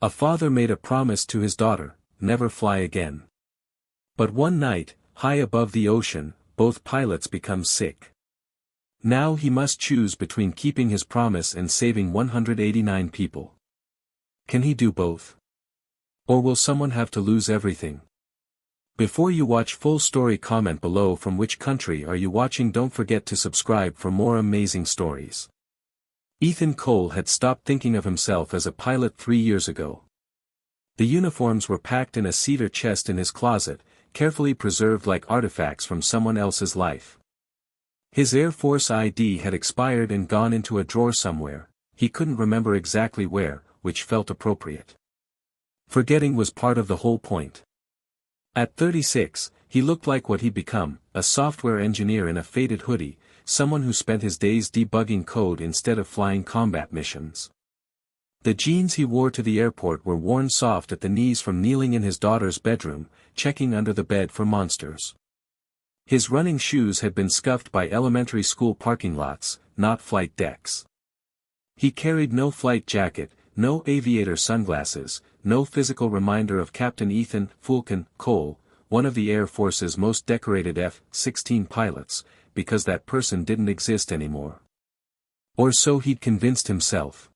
A father made a promise to his daughter, never fly again. But one night, high above the ocean, both pilots become sick. Now he must choose between keeping his promise and saving 189 people. Can he do both? Or will someone have to lose everything? Before you watch full story, comment below from which country are you watching. Don't forget to subscribe for more amazing stories. Ethan Cole had stopped thinking of himself as a pilot 3 years ago. The uniforms were packed in a cedar chest in his closet, carefully preserved like artifacts from someone else's life. His Air Force ID had expired and gone into a drawer somewhere, he couldn't remember exactly where, which felt appropriate. Forgetting was part of the whole point. At 36, he looked like what he'd become, a software engineer in a faded hoodie, someone who spent his days debugging code instead of flying combat missions. The jeans he wore to the airport were worn soft at the knees from kneeling in his daughter's bedroom, checking under the bed for monsters. His running shoes had been scuffed by elementary school parking lots, not flight decks. He carried no flight jacket, no aviator sunglasses, no physical reminder of Captain Ethan "Foolkin" Cole, one of the Air Force's most decorated F-16 pilots, because that person didn't exist anymore. Or so he'd convinced himself.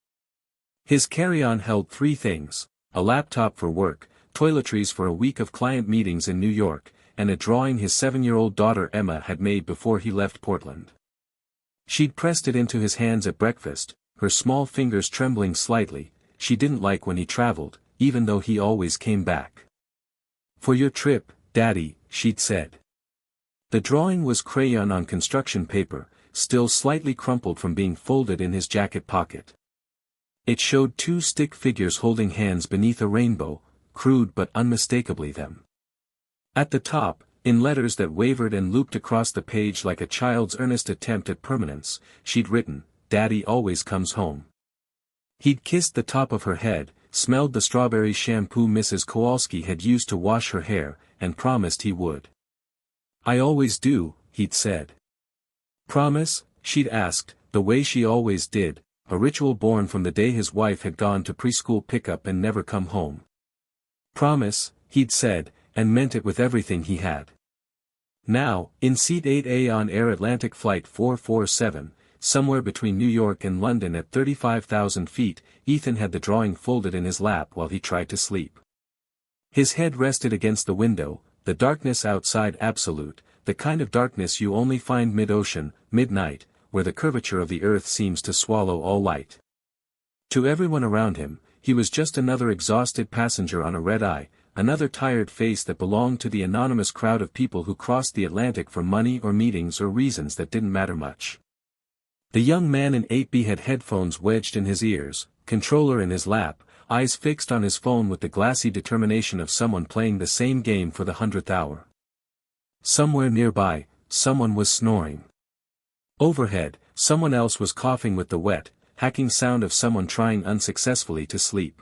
His carry-on held 3 things: a laptop for work, toiletries for a week of client meetings in New York, and a drawing his 7-year-old daughter Emma had made before he left Portland. She'd pressed it into his hands at breakfast, her small fingers trembling slightly. She didn't like when he traveled, even though he always came back. "For your trip, Daddy," she'd said. The drawing was crayon on construction paper, still slightly crumpled from being folded in his jacket pocket. It showed 2 stick figures holding hands beneath a rainbow, crude but unmistakably them. At the top, in letters that wavered and looped across the page like a child's earnest attempt at permanence, she'd written, "Daddy always comes home." He'd kissed the top of her head, smelled the strawberry shampoo Mrs. Kowalski had used to wash her hair, and promised he would. "I always do," he'd said. "Promise?" she'd asked, the way she always did, a ritual born from the day his wife had gone to preschool pickup and never come home. "Promise," he'd said, and meant it with everything he had. Now, in Seat 8A on Air Atlantic Flight 447, somewhere between New York and London at 35,000 feet, Ethan had the drawing folded in his lap while he tried to sleep. His head rested against the window, the darkness outside absolute, the kind of darkness you only find mid-ocean, midnight, where the curvature of the earth seems to swallow all light. To everyone around him, he was just another exhausted passenger on a red-eye, another tired face that belonged to the anonymous crowd of people who crossed the Atlantic for money or meetings or reasons that didn't matter much. The young man in 8B had headphones wedged in his ears, controller in his lap, eyes fixed on his phone with the glassy determination of someone playing the same game for the 100th hour. Somewhere nearby, someone was snoring. Overhead, someone else was coughing with the wet, hacking sound of someone trying unsuccessfully to sleep.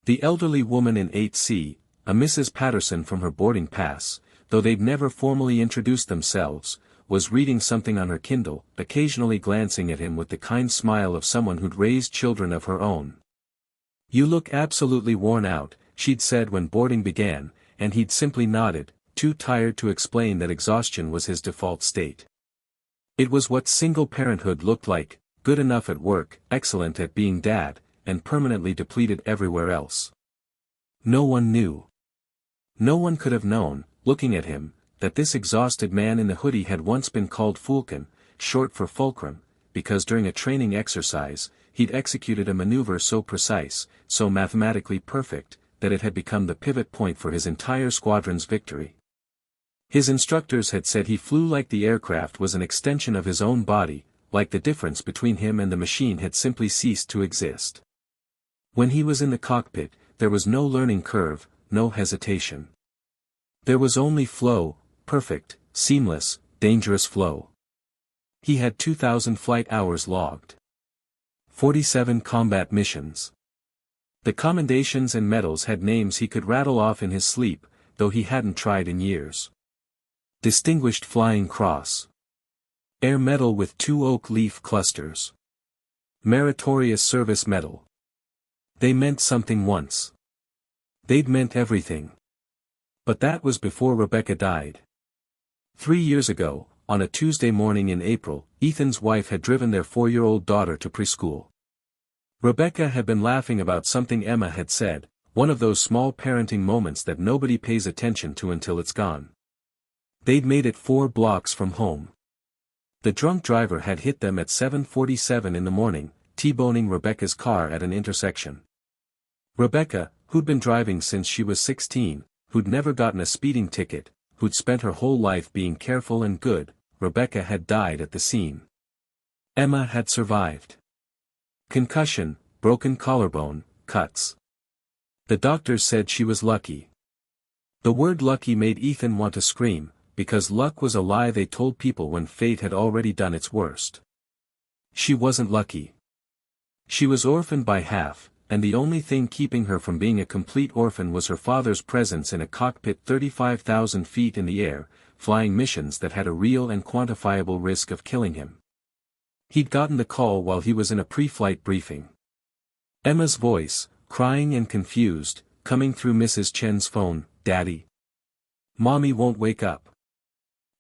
The elderly woman in 8C, a Mrs. Patterson from her boarding pass, though they'd never formally introduced themselves, was reading something on her Kindle, occasionally glancing at him with the kind smile of someone who'd raised children of her own. "You look absolutely worn out," she'd said when boarding began, and he'd simply nodded, too tired to explain that exhaustion was his default state. It was what single parenthood looked like, good enough at work, excellent at being dad, and permanently depleted everywhere else. No one knew. No one could have known, looking at him, that this exhausted man in the hoodie had once been called Foolkin, short for fulcrum, because during a training exercise, he'd executed a maneuver so precise, so mathematically perfect, that it had become the pivot point for his entire squadron's victory. His instructors had said he flew like the aircraft was an extension of his own body, like the difference between him and the machine had simply ceased to exist. When he was in the cockpit, there was no learning curve, no hesitation. There was only flow, perfect, seamless, dangerous flow. He had 2,000 flight hours logged. 47 combat missions. The commendations and medals had names he could rattle off in his sleep, though he hadn't tried in years. Distinguished Flying Cross. Air Medal with 2 oak leaf clusters. Meritorious Service Medal. They meant something once. They'd meant everything. But that was before Rebecca died. 3 years ago, on a Tuesday morning in April, Ethan's wife had driven their 4-year-old daughter to preschool. Rebecca had been laughing about something Emma had said, one of those small parenting moments that nobody pays attention to until it's gone. They'd made it 4 blocks from home. The drunk driver had hit them at 7:47 in the morning, T-boning Rebecca's car at an intersection. Rebecca, who'd been driving since she was 16, who'd never gotten a speeding ticket, who'd spent her whole life being careful and good, Rebecca had died at the scene. Emma had survived. Concussion, broken collarbone, cuts. The doctors said she was lucky. The word lucky made Ethan want to scream, because luck was a lie they told people when fate had already done its worst. She wasn't lucky. She was orphaned by half, and the only thing keeping her from being a complete orphan was her father's presence in a cockpit 35,000 feet in the air, flying missions that had a real and quantifiable risk of killing him. He'd gotten the call while he was in a pre-flight briefing. Emma's voice, crying and confused, coming through Mrs. Chen's phone, "Daddy. Mommy won't wake up.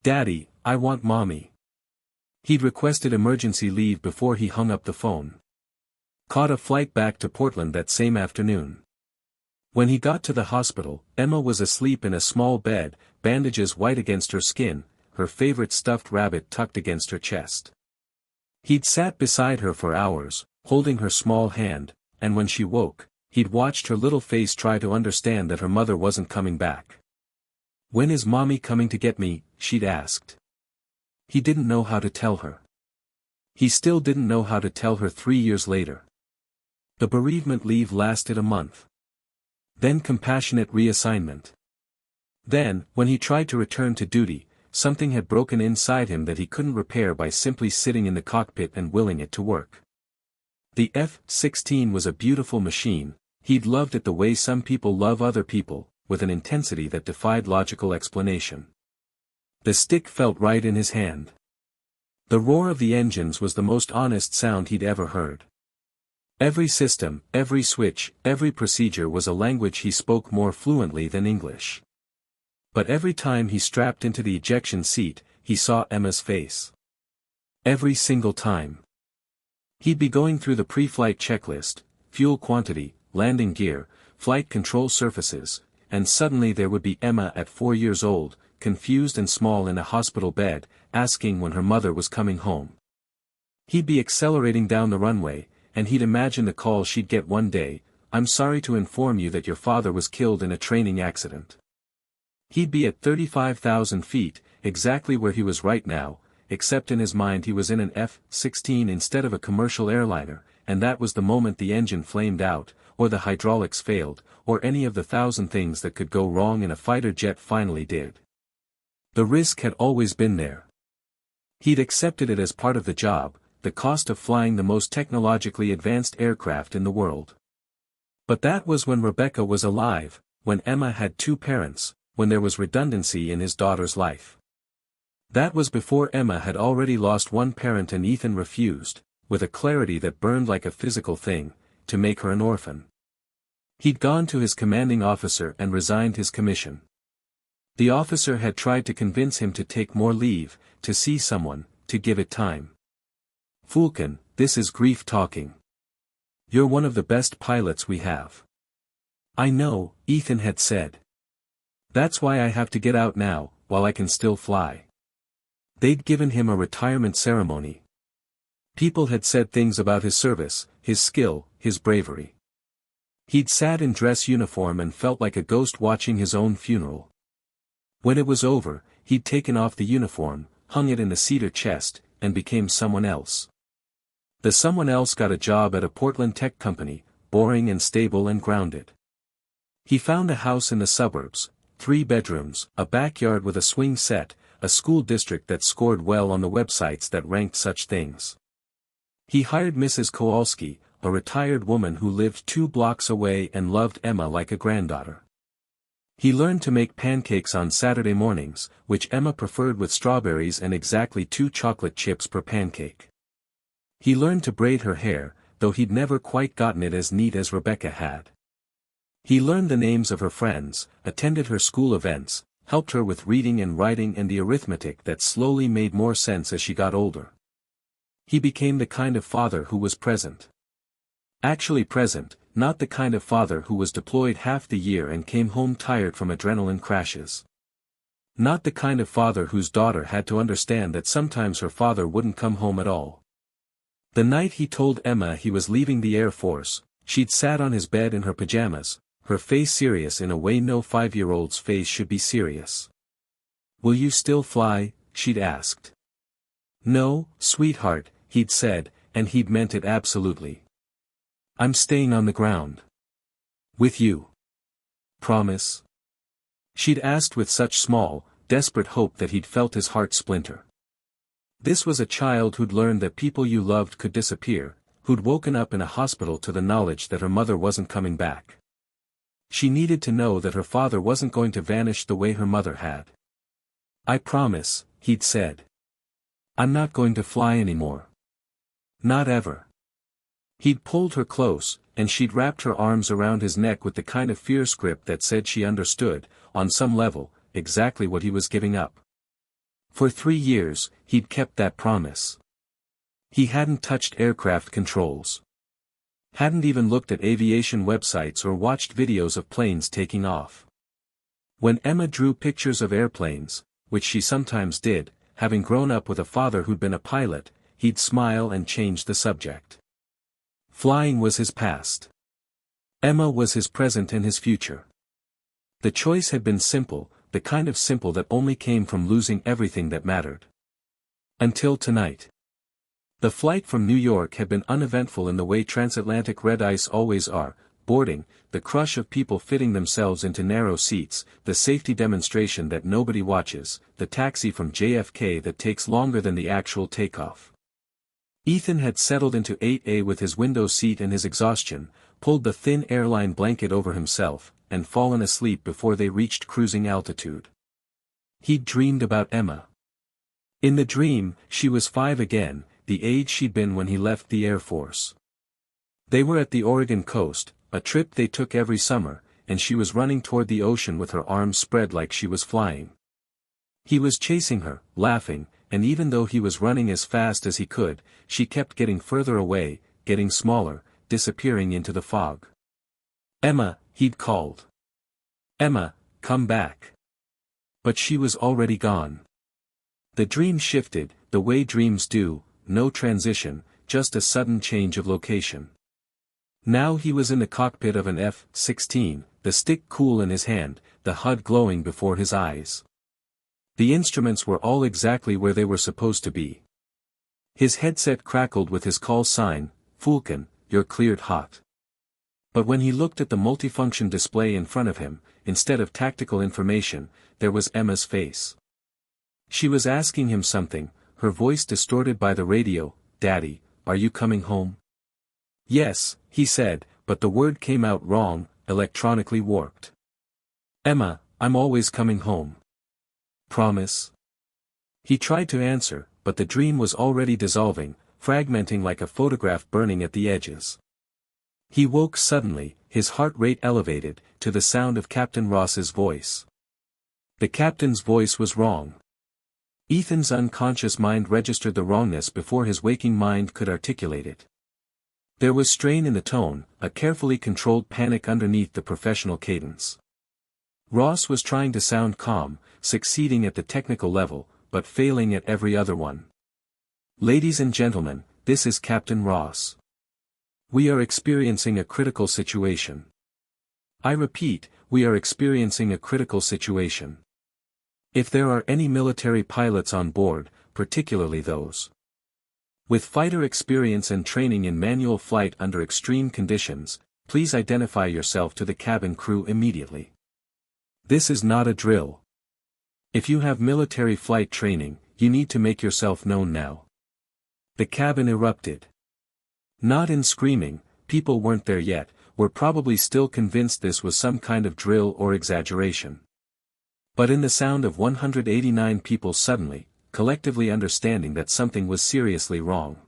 Daddy, I want Mommy." He'd requested emergency leave before he hung up the phone. Caught a flight back to Portland that same afternoon. When he got to the hospital, Emma was asleep in a small bed, bandages white against her skin, her favorite stuffed rabbit tucked against her chest. He'd sat beside her for hours, holding her small hand, and when she woke, he'd watched her little face try to understand that her mother wasn't coming back. "When is Mommy coming to get me?" she'd asked. He didn't know how to tell her. He still didn't know how to tell her 3 years later. The bereavement leave lasted a month. Then compassionate reassignment. Then, when he tried to return to duty, something had broken inside him that he couldn't repair by simply sitting in the cockpit and willing it to work. The F-16 was a beautiful machine, he'd loved it the way some people love other people, with an intensity that defied logical explanation. The stick felt right in his hand. The roar of the engines was the most honest sound he'd ever heard. Every system, every switch, every procedure was a language he spoke more fluently than English. But every time he strapped into the ejection seat, he saw Emma's face. Every single time. He'd be going through the pre-flight checklist, fuel quantity, landing gear, flight control surfaces, and suddenly there would be Emma at 4 years old, confused and small in a hospital bed, asking when her mother was coming home. He'd be accelerating down the runway, and he'd imagine the call she'd get one day, "I'm sorry to inform you that your father was killed in a training accident." He'd be at 35,000 feet, exactly where he was right now, except in his mind he was in an F-16 instead of a commercial airliner, and that was the moment the engine flamed out, or the hydraulics failed, or any of the 1,000 things that could go wrong in a fighter jet finally did. The risk had always been there. He'd accepted it as part of the job, the cost of flying the most technologically advanced aircraft in the world. But that was when Rebecca was alive, when Emma had 2 parents, when there was redundancy in his daughter's life. That was before Emma had already lost one parent and Ethan refused, with a clarity that burned like a physical thing, to make her an orphan. He'd gone to his commanding officer and resigned his commission. The officer had tried to convince him to take more leave, to see someone, to give it time. "Fulkin, this is grief talking. You're one of the best pilots we have." "I know," Ethan had said. "That's why I have to get out now, while I can still fly." They'd given him a retirement ceremony. People had said things about his service, his skill, his bravery. He'd sat in dress uniform and felt like a ghost watching his own funeral. When it was over, he'd taken off the uniform, hung it in the cedar chest, and became someone else. The someone else got a job at a Portland tech company, boring and stable and grounded. He found a house in the suburbs, 3 bedrooms, a backyard with a swing set, a school district that scored well on the websites that ranked such things. He hired Mrs. Kowalski, a retired woman who lived 2 blocks away and loved Emma like a granddaughter. He learned to make pancakes on Saturday mornings, which Emma preferred with strawberries and exactly 2 chocolate chips per pancake. He learned to braid her hair, though he'd never quite gotten it as neat as Rebecca had. He learned the names of her friends, attended her school events, helped her with reading and writing and the arithmetic that slowly made more sense as she got older. He became the kind of father who was present. Actually present, not the kind of father who was deployed half the year and came home tired from adrenaline crashes. Not the kind of father whose daughter had to understand that sometimes her father wouldn't come home at all. The night he told Emma he was leaving the Air Force, she'd sat on his bed in her pajamas, her face serious in a way no 5-year-old's face should be serious. "Will you still fly?" she'd asked. "No, sweetheart," he'd said, and he'd meant it absolutely. "I'm staying on the ground. With you. Promise?" She'd asked with such small, desperate hope that he'd felt his heart splinter. This was a child who'd learned that people you loved could disappear, who'd woken up in a hospital to the knowledge that her mother wasn't coming back. She needed to know that her father wasn't going to vanish the way her mother had. "I promise," he'd said. "I'm not going to fly anymore. Not ever." He'd pulled her close, and she'd wrapped her arms around his neck with the kind of fierce grip that said she understood, on some level, exactly what he was giving up. For 3 years, he'd kept that promise. He hadn't touched aircraft controls. Hadn't even looked at aviation websites or watched videos of planes taking off. When Emma drew pictures of airplanes, which she sometimes did, having grown up with a father who'd been a pilot, he'd smile and change the subject. Flying was his past. Emma was his present and his future. The choice had been simple, the kind of simple that only came from losing everything that mattered. Until tonight. The flight from New York had been uneventful in the way transatlantic red ice always are: boarding, the crush of people fitting themselves into narrow seats, the safety demonstration that nobody watches, the taxi from JFK that takes longer than the actual takeoff. Ethan had settled into 8A with his window seat and his exhaustion, pulled the thin airline blanket over himself, and fallen asleep before they reached cruising altitude. He'd dreamed about Emma. In the dream, she was 5 again, the age she'd been when he left the Air Force. They were at the Oregon coast, a trip they took every summer, and she was running toward the ocean with her arms spread like she was flying. He was chasing her, laughing, and even though he was running as fast as he could, she kept getting further away, getting smaller, disappearing into the fog. "Emma," he'd called. "Emma, come back." But she was already gone. The dream shifted, the way dreams do, no transition, just a sudden change of location. Now he was in the cockpit of an F-16, the stick cool in his hand, the HUD glowing before his eyes. The instruments were all exactly where they were supposed to be. His headset crackled with his call sign, "Fulkin, you're cleared hot." But when he looked at the multifunction display in front of him, instead of tactical information, there was Emma's face. She was asking him something, her voice distorted by the radio. "Daddy, are you coming home?" "Yes," he said, but the word came out wrong, electronically warped. "Emma, I'm always coming home. Promise?" He tried to answer, but the dream was already dissolving, fragmenting like a photograph burning at the edges. He woke suddenly, his heart rate elevated, to the sound of Captain Ross's voice. The captain's voice was wrong. Ethan's unconscious mind registered the wrongness before his waking mind could articulate it. There was strain in the tone, a carefully controlled panic underneath the professional cadence. Ross was trying to sound calm, succeeding at the technical level, but failing at every other one. "Ladies and gentlemen, this is Captain Ross. We are experiencing a critical situation. I repeat, we are experiencing a critical situation. If there are any military pilots on board, particularly those with fighter experience and training in manual flight under extreme conditions, please identify yourself to the cabin crew immediately. This is not a drill. If you have military flight training, you need to make yourself known now." The cabin erupted. Not in screaming, people weren't there yet, were probably still convinced this was some kind of drill or exaggeration. But in the sound of 189 people suddenly, collectively understanding that something was seriously wrong.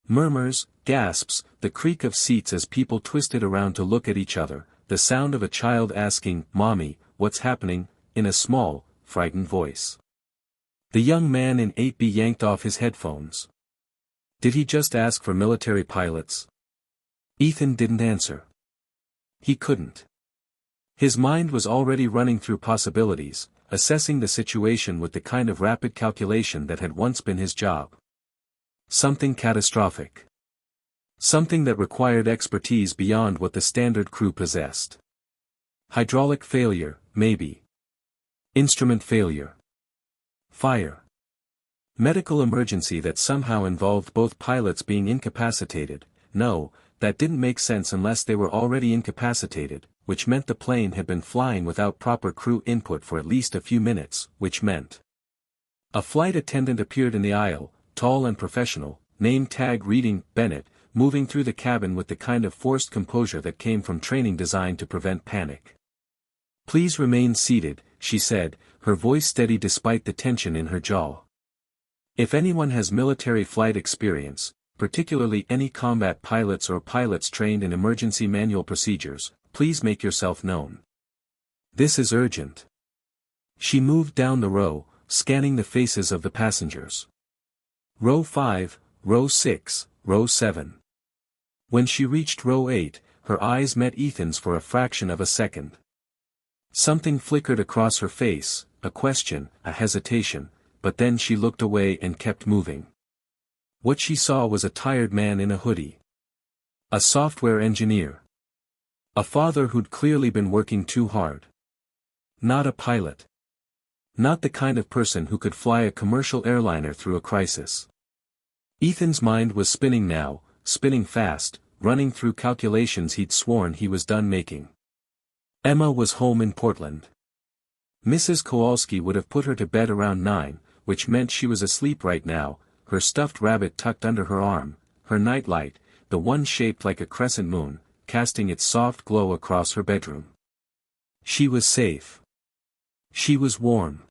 Murmurs, gasps, the creak of seats as people twisted around to look at each other, the sound of a child asking, "Mommy, what's happening?" in a small, frightened voice. The young man in 8B yanked off his headphones. Did he just ask for military pilots? Ethan didn't answer. He couldn't. His mind was already running through possibilities, assessing the situation with the kind of rapid calculation that had once been his job. Something catastrophic. Something that required expertise beyond what the standard crew possessed. Hydraulic failure, maybe. Instrument failure. Fire. Medical emergency that somehow involved both pilots being incapacitated. No, that didn't make sense unless they were already incapacitated, which meant the plane had been flying without proper crew input for at least a few minutes, which meant. A flight attendant appeared in the aisle, tall and professional, name tag reading, Bennett, moving through the cabin with the kind of forced composure that came from training designed to prevent panic. "Please remain seated," she said, her voice steady despite the tension in her jaw. "If anyone has military flight experience, particularly any combat pilots or pilots trained in emergency manual procedures, please make yourself known. This is urgent." She moved down the row, scanning the faces of the passengers. Row 5, row 6, row 7. When she reached row 8, her eyes met Ethan's for a fraction of a second. Something flickered across her face, a question, a hesitation, but then she looked away and kept moving. What she saw was a tired man in a hoodie. A software engineer. A father who'd clearly been working too hard. Not a pilot. Not the kind of person who could fly a commercial airliner through a crisis. Ethan's mind was spinning now, spinning fast, running through calculations he'd sworn he was done making. Emma was home in Portland. Mrs. Kowalski would have put her to bed around 9, which meant she was asleep right now, her stuffed rabbit tucked under her arm, her nightlight, the one shaped like a crescent moon, casting its soft glow across her bedroom. She was safe. She was warm.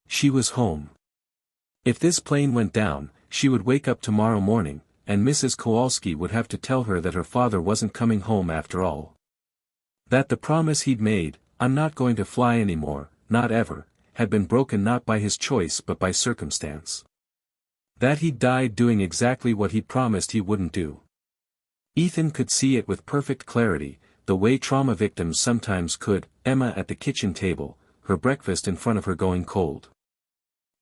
She was home. If this plane went down, she would wake up tomorrow morning, and Mrs. Kowalski would have to tell her that her father wasn't coming home after all. That the promise he'd made, "I'm not going to fly anymore, not ever," had been broken not by his choice but by circumstance. That he'd died doing exactly what he'd promised he wouldn't do. Ethan could see it with perfect clarity, the way trauma victims sometimes could, Emma at the kitchen table, her breakfast in front of her going cold.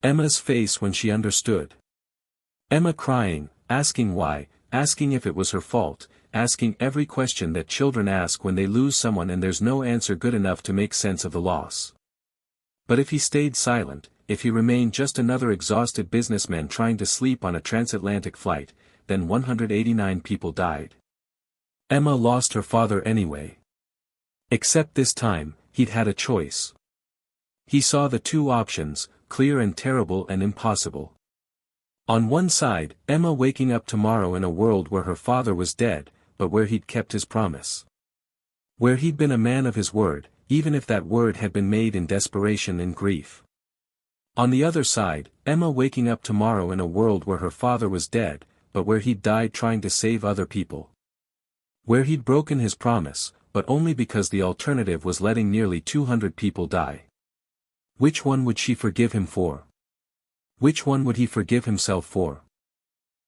Emma's face when she understood. Emma crying, asking why, asking if it was her fault, asking every question that children ask when they lose someone and there's no answer good enough to make sense of the loss. But if he stayed silent, if he remained just another exhausted businessman trying to sleep on a transatlantic flight, then 189 people died. Emma lost her father anyway. Except this time, he'd had a choice. He saw the two options, clear and terrible and impossible. On one side, Emma waking up tomorrow in a world where her father was dead, but where he'd kept his promise. Where he'd been a man of his word, even if that word had been made in desperation and grief. On the other side, Emma waking up tomorrow in a world where her father was dead, but where he'd died trying to save other people. Where he'd broken his promise, but only because the alternative was letting nearly 200 people die. Which one would she forgive him for? Which one would he forgive himself for?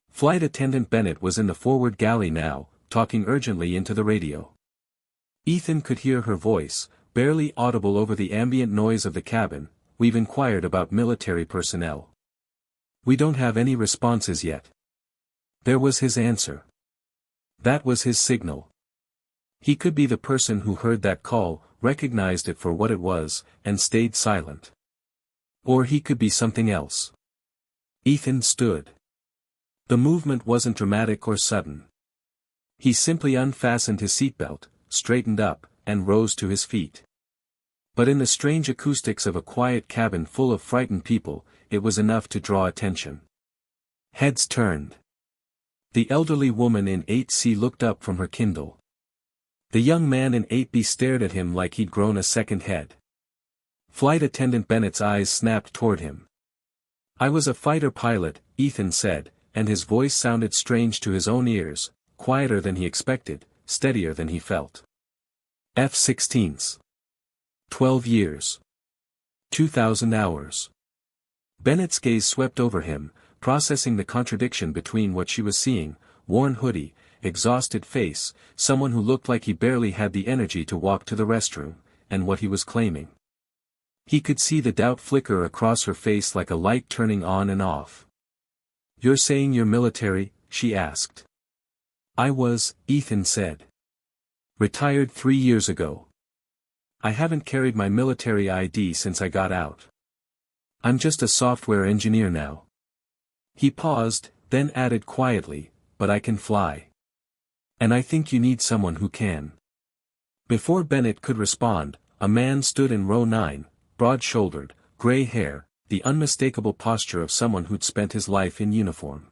Flight attendant Bennett was in the forward galley now, talking urgently into the radio. Ethan could hear her voice, barely audible over the ambient noise of the cabin. "We've inquired about military personnel. We don't have any responses yet." There was his answer. That was his signal. He could be the person who heard that call, recognized it for what it was, and stayed silent. Or he could be something else. Ethan stood. The movement wasn't dramatic or sudden. He simply unfastened his seatbelt, straightened up, and rose to his feet. But in the strange acoustics of a quiet cabin full of frightened people, it was enough to draw attention. Heads turned. The elderly woman in 8C looked up from her Kindle. The young man in 8B stared at him like he'd grown a second head. Flight attendant Bennett's eyes snapped toward him. "I was a fighter pilot," Ethan said, and his voice sounded strange to his own ears, quieter than he expected, steadier than he felt. F-16s. 12 years. 2,000 hours. Bennett's gaze swept over him, processing the contradiction between what she was seeing, worn hoodie, exhausted face, someone who looked like he barely had the energy to walk to the restroom, and what he was claiming. He could see the doubt flicker across her face like a light turning on and off. "You're saying you're military?" she asked. "I was," Ethan said. "Retired 3 years ago. I haven't carried my military ID since I got out. I'm just a software engineer now." He paused, then added quietly, "But I can fly. And I think you need someone who can." Before Bennett could respond, a man stood in row 9, broad-shouldered, gray hair, the unmistakable posture of someone who'd spent his life in uniform.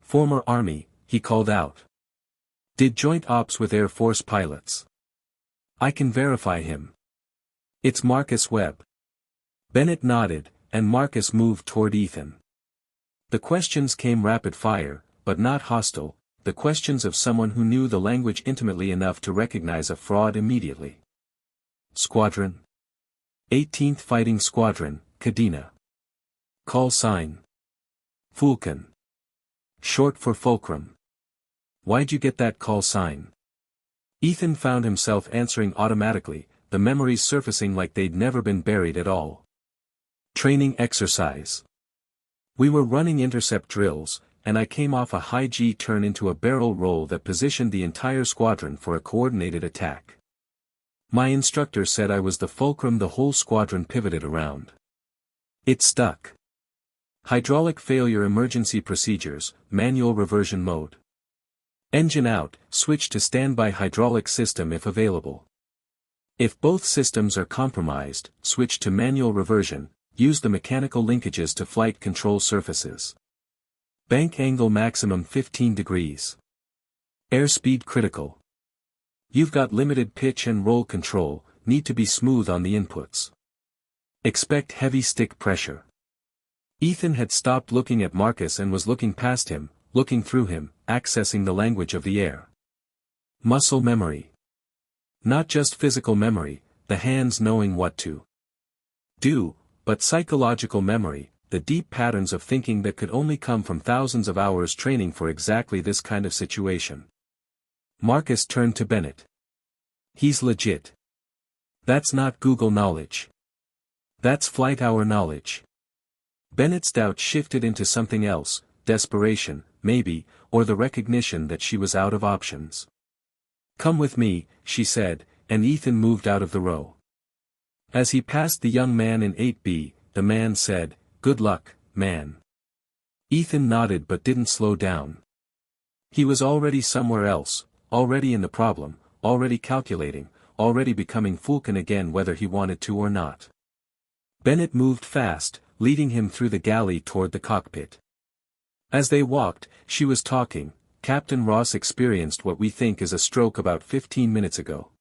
"Former Army," he called out. "Did joint ops with Air Force pilots. I can verify him. It's Marcus Webb." Bennett nodded, and Marcus moved toward Ethan. The questions came rapid-fire, but not hostile, the questions of someone who knew the language intimately enough to recognize a fraud immediately. "Squadron? 18th Fighting Squadron, Kadena. Call sign? Fulcon. Short for Fulcrum. Why'd you get that call sign?" Ethan found himself answering automatically, the memories surfacing like they'd never been buried at all. "Training exercise. We were running intercept drills, and I came off a high G turn into a barrel roll that positioned the entire squadron for a coordinated attack. My instructor said I was the fulcrum the whole squadron pivoted around. It stuck. Hydraulic failure emergency procedures, manual reversion mode. Engine out, switch to standby hydraulic system if available. If both systems are compromised, switch to manual reversion, use the mechanical linkages to flight control surfaces. Bank angle maximum 15 degrees. Airspeed critical. You've got limited pitch and roll control, need to be smooth on the inputs. Expect heavy stick pressure." Ethan had stopped looking at Marcus and was looking past him, looking through him, accessing the language of the air. Muscle memory. Not just physical memory, the hands knowing what to do, but psychological memory, the deep patterns of thinking that could only come from thousands of hours training for exactly this kind of situation. Marcus turned to Bennett. "He's legit. That's not Google knowledge. That's flight hour knowledge." Bennett's doubt shifted into something else, desperation, maybe, or the recognition that she was out of options. "Come with me," she said, and Ethan moved out of the row. As he passed the young man in 8B, the man said, "Good luck, man." Ethan nodded but didn't slow down. He was already somewhere else, already in the problem, already calculating, already becoming Fulcon again whether he wanted to or not. Bennett moved fast, leading him through the galley toward the cockpit. As they walked, she was talking. "Captain Ross experienced what we think is a stroke about 15 minutes ago.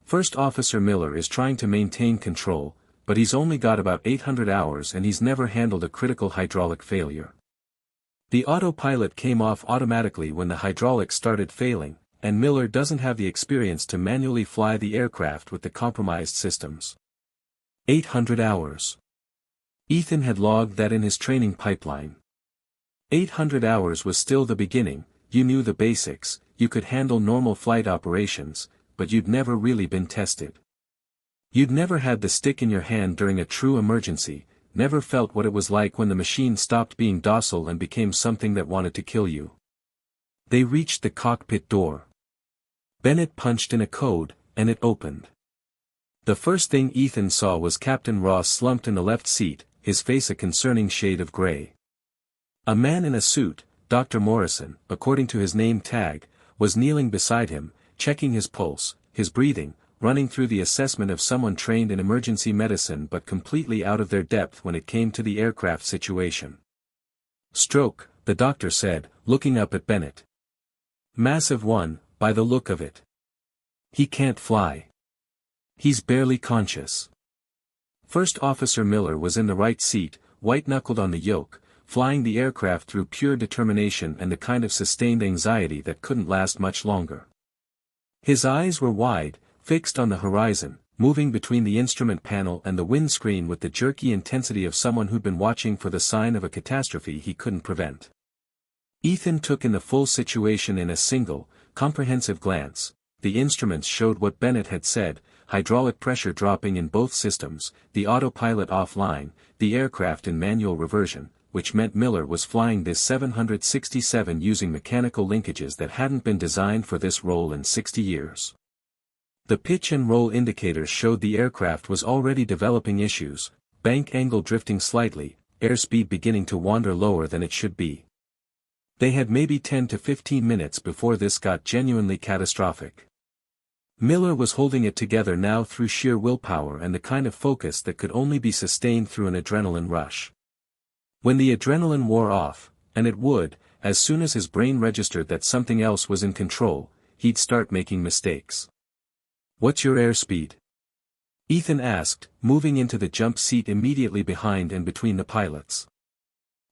First Officer Miller is trying to maintain control, but he's only got about 800 hours and he's never handled a critical hydraulic failure. The autopilot came off automatically when the hydraulics started failing, and Miller doesn't have the experience to manually fly the aircraft with the compromised systems. 800 hours. Ethan had logged that in his training pipeline. 800 hours was still the beginning, you knew the basics, you could handle normal flight operations, but you'd never really been tested. You'd never had the stick in your hand during a true emergency, never felt what it was like when the machine stopped being docile and became something that wanted to kill you. They reached the cockpit door. Bennett punched in a code, and it opened. The first thing Ethan saw was Captain Ross slumped in the left seat, his face a concerning shade of gray. A man in a suit, Dr. Morrison, according to his name tag, was kneeling beside him, checking his pulse, his breathing, running through the assessment of someone trained in emergency medicine but completely out of their depth when it came to the aircraft situation. "Stroke," the doctor said, looking up at Bennett. "Massive one, by the look of it. He can't fly. He's barely conscious." First Officer Miller was in the right seat, white-knuckled on the yoke, flying the aircraft through pure determination and the kind of sustained anxiety that couldn't last much longer. His eyes were wide, fixed on the horizon, moving between the instrument panel and the windscreen with the jerky intensity of someone who'd been watching for the sign of a catastrophe he couldn't prevent. Ethan took in the full situation in a single, comprehensive glance. The instruments showed what Bennett had said: hydraulic pressure dropping in both systems, the autopilot offline, the aircraft in manual reversion, which meant Miller was flying this 767 using mechanical linkages that hadn't been designed for this role in 60 years. The pitch and roll indicators showed the aircraft was already developing issues: bank angle drifting slightly, airspeed beginning to wander lower than it should be. They had maybe 10 to 15 minutes before this got genuinely catastrophic. Miller was holding it together now through sheer willpower and the kind of focus that could only be sustained through an adrenaline rush. When the adrenaline wore off, and it would, as soon as his brain registered that something else was in control, he'd start making mistakes. "What's your airspeed?" Ethan asked, moving into the jump seat immediately behind and between the pilots.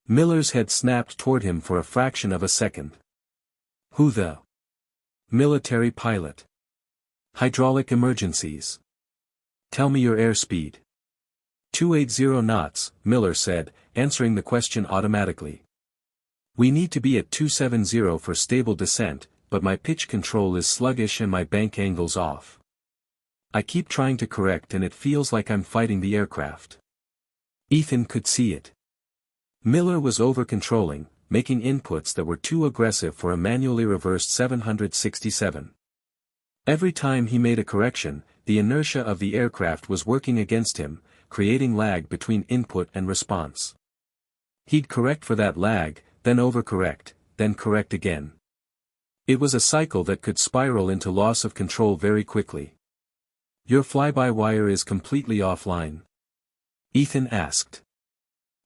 Miller's head snapped toward him for a fraction of a second. "Who the?" "Military pilot. Hydraulic emergencies. Tell me your airspeed." 280 knots, Miller said, answering the question automatically. "We need to be at 270 for stable descent, but my pitch control is sluggish and my bank angle's off. I keep trying to correct and it feels like I'm fighting the aircraft." Ethan could see it. Miller was over-controlling, making inputs that were too aggressive for a manually reversed 767. Every time he made a correction, the inertia of the aircraft was working against him, creating lag between input and response. He'd correct for that lag, then overcorrect, then correct again. It was a cycle that could spiral into loss of control very quickly. "Your fly-by-wire is completely offline?" Ethan asked.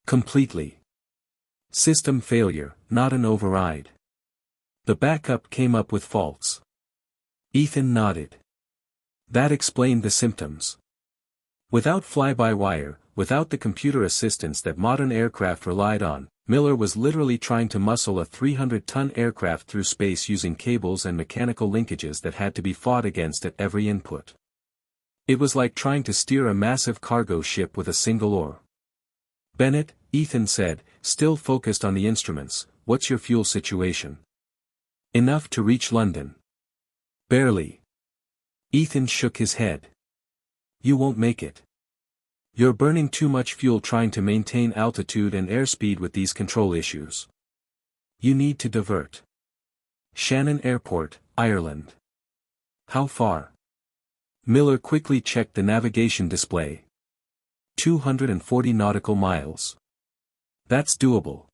"Completely. System failure, not an override. The backup came up with faults." Ethan nodded. That explained the symptoms. Without fly-by-wire, without the computer assistance that modern aircraft relied on, Miller was literally trying to muscle a 300-ton aircraft through space using cables and mechanical linkages that had to be fought against at every input. It was like trying to steer a massive cargo ship with a single oar. "Bennett," Ethan said, still focused on the instruments, "what's your fuel situation?" "Enough to reach London." "Barely." Ethan shook his head. "You won't make it. You're burning too much fuel trying to maintain altitude and airspeed with these control issues. You need to divert." "Shannon Airport, Ireland." "How far?" Miller quickly checked the navigation display. 240 nautical miles. "That's doable.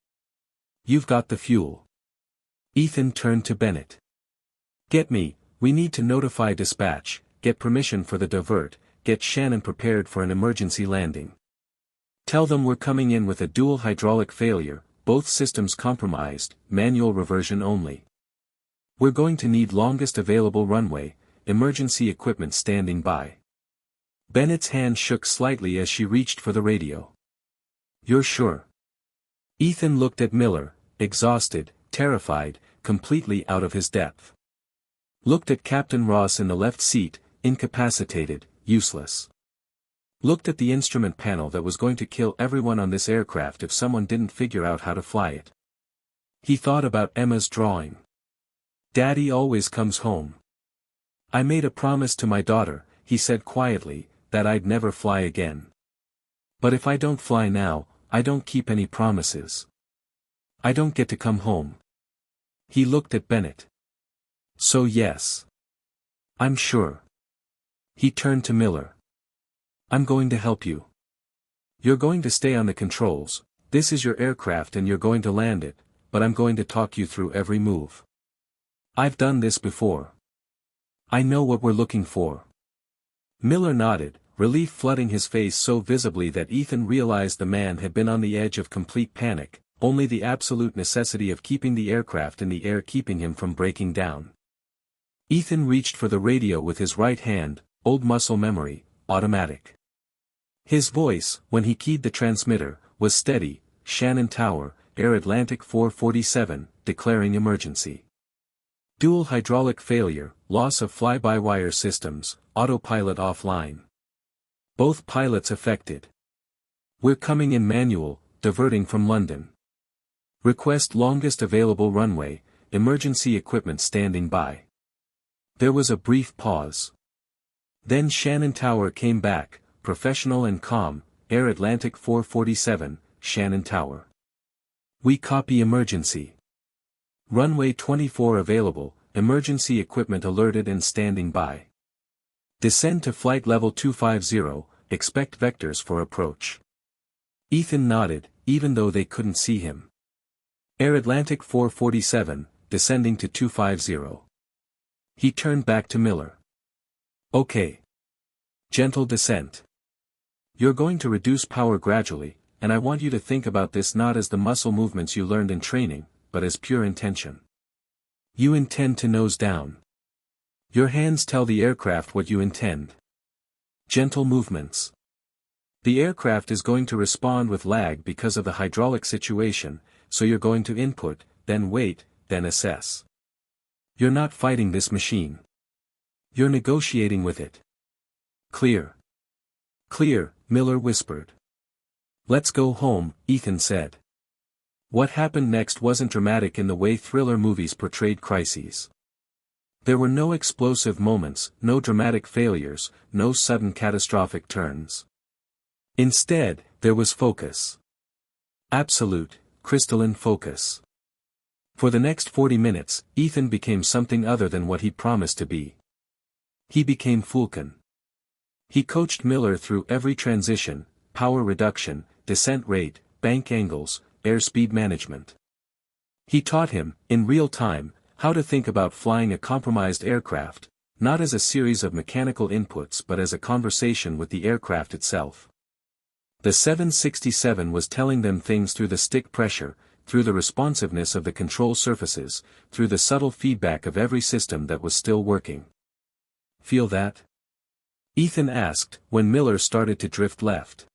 You've got the fuel." Ethan turned to Bennett. We need to notify dispatch, get permission for the divert, get Shannon prepared for an emergency landing. Tell them we're coming in with a dual hydraulic failure, both systems compromised, manual reversion only. We're going to need longest available runway, emergency equipment standing by." Bennett's hand shook slightly as she reached for the radio. "You're sure?" Ethan looked at Miller, exhausted, terrified, completely out of his depth. Looked at Captain Ross in the left seat, incapacitated, useless. Looked at the instrument panel that was going to kill everyone on this aircraft if someone didn't figure out how to fly it. He thought about Emma's drawing. "Daddy always comes home. I made a promise to my daughter," he said quietly, "that I'd never fly again. But if I don't fly now, I don't keep any promises. I don't get to come home." He looked at Bennett. "So yes. I'm sure." He turned to Miller. "I'm going to help you. You're going to stay on the controls, this is your aircraft and you're going to land it, but I'm going to talk you through every move. I've done this before. I know what we're looking for." Miller nodded, relief flooding his face so visibly that Ethan realized the man had been on the edge of complete panic, only the absolute necessity of keeping the aircraft in the air keeping him from breaking down. Ethan reached for the radio with his right hand, old muscle memory, automatic. His voice, when he keyed the transmitter, was steady: "Shannon Tower, Air Atlantic 447, declaring emergency. Dual hydraulic failure, loss of fly-by-wire systems, autopilot offline. Both pilots affected. We're coming in manual, diverting from London. Request longest available runway, emergency equipment standing by. There was a brief pause. Then Shannon Tower came back, professional and calm, Air Atlantic 447, Shannon Tower. We copy emergency. Runway 24 available, emergency equipment alerted and standing by. Descend to flight level 250, expect vectors for approach. Ethan nodded, even though they couldn't see him. Air Atlantic 447, descending to 250. He turned back to Miller. Okay. Gentle descent. You're going to reduce power gradually, and I want you to think about this not as the muscle movements you learned in training, but as pure intention. You intend to nose down. Your hands tell the aircraft what you intend. Gentle movements. The aircraft is going to respond with lag because of the hydraulic situation, so you're going to input, then wait, then assess. You're not fighting this machine. You're negotiating with it. Clear. Clear, Miller whispered. Let's go home, Ethan said. What happened next wasn't dramatic in the way thriller movies portrayed crises. There were no explosive moments, no dramatic failures, no sudden catastrophic turns. Instead, there was focus. Absolute, crystalline focus. For the next 40 minutes, Ethan became something other than what he promised to be. He became Fulcon. He coached Miller through every transition, power reduction, descent rate, bank angles, airspeed management. He taught him, in real time, how to think about flying a compromised aircraft, not as a series of mechanical inputs but as a conversation with the aircraft itself. The 767 was telling them things through the stick pressure, through the responsiveness of the control surfaces, through the subtle feedback of every system that was still working. Feel that? Ethan asked, when Miller started to drift left.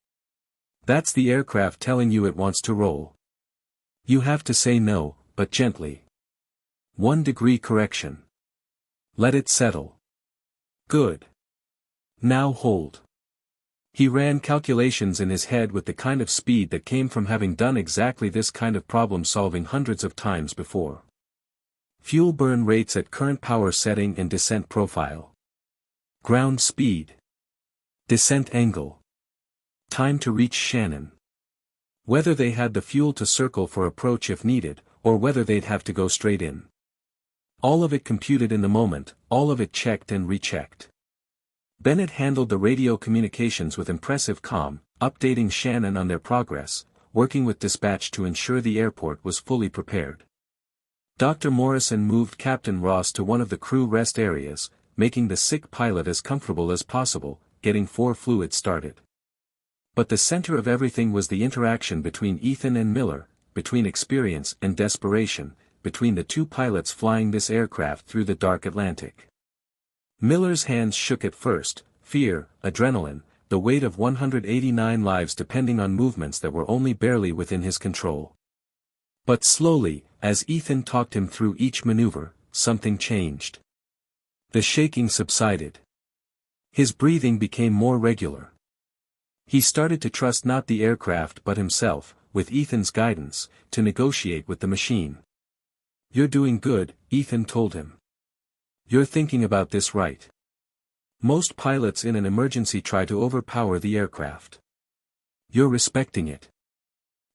That's the aircraft telling you it wants to roll. You have to say no, but gently. 1 degree correction. Let it settle. Good. Now hold. He ran calculations in his head with the kind of speed that came from having done exactly this kind of problem solving hundreds of times before. Fuel burn rates at current power setting and descent profile. Ground speed. Descent angle. Time to reach Shannon. Whether they had the fuel to circle for approach if needed, or whether they'd have to go straight in. All of it computed in the moment, all of it checked and rechecked. Bennett handled the radio communications with impressive calm, updating Shannon on their progress, working with dispatch to ensure the airport was fully prepared. Dr. Morrison moved Captain Ross to one of the crew rest areas, making the sick pilot as comfortable as possible, getting 4 fluids started. But the center of everything was the interaction between Ethan and Miller, between experience and desperation, between the two pilots flying this aircraft through the dark Atlantic. Miller's hands shook at first, fear, adrenaline, the weight of 189 lives depending on movements that were only barely within his control. But slowly, as Ethan talked him through each maneuver, something changed. The shaking subsided. His breathing became more regular. He started to trust not the aircraft but himself, with Ethan's guidance, to negotiate with the machine. You're doing good, Ethan told him. You're thinking about this right. Most pilots in an emergency try to overpower the aircraft. You're respecting it.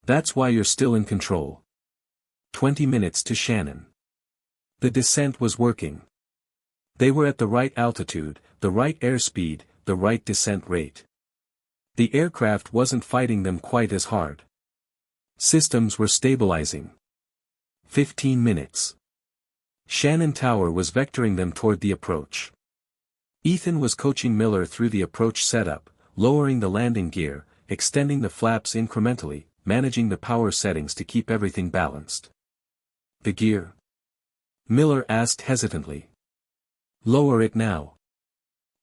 That's why you're still in control. 20 minutes to Shannon. The descent was working. They were at the right altitude, the right airspeed, the right descent rate. The aircraft wasn't fighting them quite as hard. Systems were stabilizing. 15 minutes. Shannon Tower was vectoring them toward the approach. Ethan was coaching Miller through the approach setup, lowering the landing gear, extending the flaps incrementally, managing the power settings to keep everything balanced. The gear? Miller asked hesitantly. Lower it now.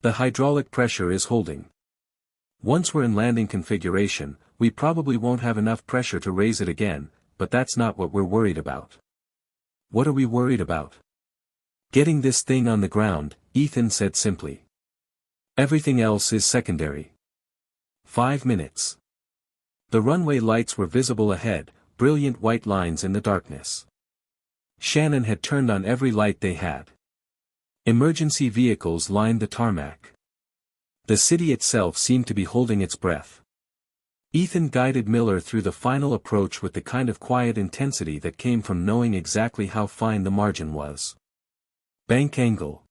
The hydraulic pressure is holding. Once we're in landing configuration, we probably won't have enough pressure to raise it again, but that's not what we're worried about. What are we worried about? Getting this thing on the ground, Ethan said simply. Everything else is secondary. 5 minutes. The runway lights were visible ahead, brilliant white lines in the darkness. Shannon had turned on every light they had. Emergency vehicles lined the tarmac. The city itself seemed to be holding its breath. Ethan guided Miller through the final approach with the kind of quiet intensity that came from knowing exactly how fine the margin was. Bank angle.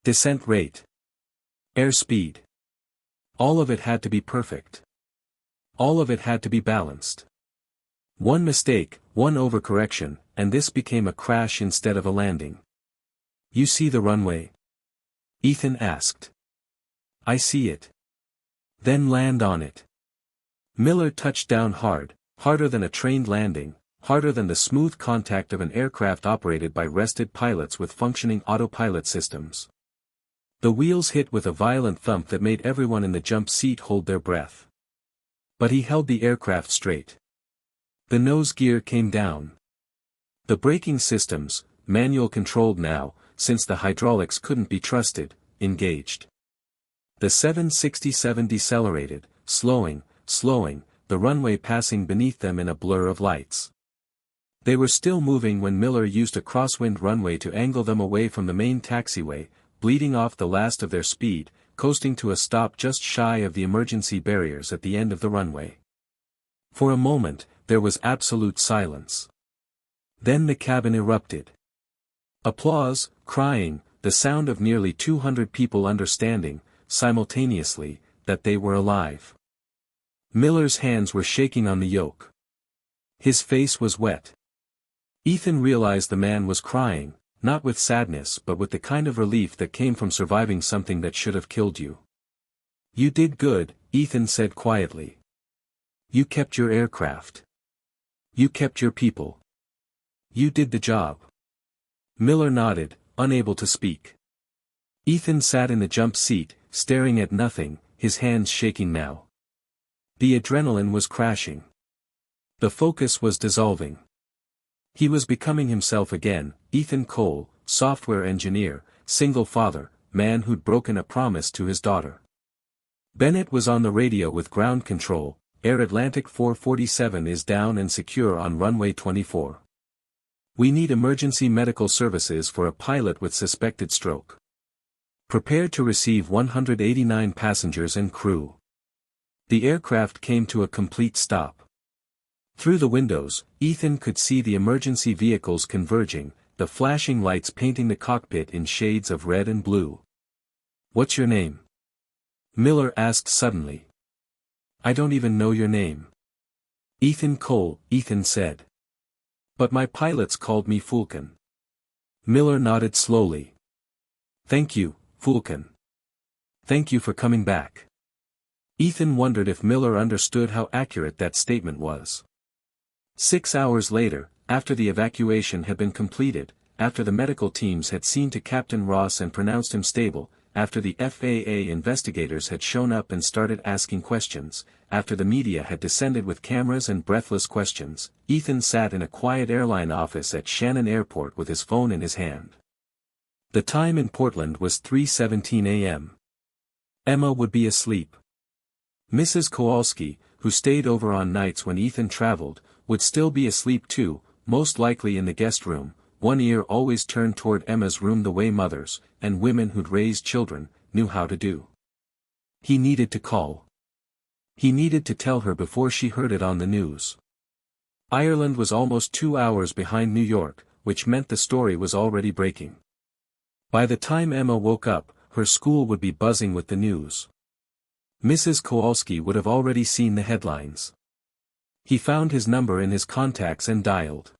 Descent rate. Airspeed. All of it had to be perfect. All of it had to be balanced. One mistake, one overcorrection, and this became a crash instead of a landing. You see the runway? Ethan asked. I see it. Then land on it. Miller touched down hard, harder than a trained landing, harder than the smooth contact of an aircraft operated by rested pilots with functioning autopilot systems. The wheels hit with a violent thump that made everyone in the jump seat hold their breath. But he held the aircraft straight. The nose gear came down. The braking systems, manual controlled now, since the hydraulics couldn't be trusted, engaged. The 767 decelerated, slowing, the runway passing beneath them in a blur of lights. They were still moving when Miller used a crosswind runway to angle them away from the main taxiway, bleeding off the last of their speed, coasting to a stop just shy of the emergency barriers at the end of the runway. For a moment, there was absolute silence. Then the cabin erupted. Applause, crying, the sound of nearly 200 people understanding, simultaneously, that they were alive. Miller's hands were shaking on the yoke. His face was wet. Ethan realized the man was crying, not with sadness but with the kind of relief that came from surviving something that should have killed you. You did good, Ethan said quietly. You kept your aircraft. You kept your people. You did the job. Miller nodded, unable to speak. Ethan sat in the jump seat, staring at nothing, his hands shaking now. The adrenaline was crashing. The focus was dissolving. He was becoming himself again, Ethan Cole, software engineer, single father, man who'd broken a promise to his daughter. Bennett was on the radio with ground control. Air Atlantic 447 is down and secure on runway 24. We need emergency medical services for a pilot with suspected stroke. Prepare to receive 189 passengers and crew. The aircraft came to a complete stop. Through the windows, Ethan could see the emergency vehicles converging, the flashing lights painting the cockpit in shades of red and blue. What's your name? Miller asked suddenly. I don't even know your name. Ethan Cole, Ethan said. But my pilots called me Fulkin. Miller nodded slowly. Thank you, Fulkin. Thank you for coming back. Ethan wondered if Miller understood how accurate that statement was. 6 hours later, after the evacuation had been completed, after the medical teams had seen to Captain Ross and pronounced him stable, after the FAA investigators had shown up and started asking questions, after the media had descended with cameras and breathless questions, Ethan sat in a quiet airline office at Shannon Airport with his phone in his hand. The time in Portland was 3:17 a.m. Emma would be asleep. Mrs. Kowalski, who stayed over on nights when Ethan traveled, would still be asleep too, most likely in the guest room, one ear always turned toward Emma's room the way mothers, and women who'd raised children, knew how to do. He needed to call. He needed to tell her before she heard it on the news. Ireland was almost 2 hours behind New York, which meant the story was already breaking. By the time Emma woke up, her school would be buzzing with the news. Mrs. Kowalski would have already seen the headlines. He found his number in his contacts and dialed.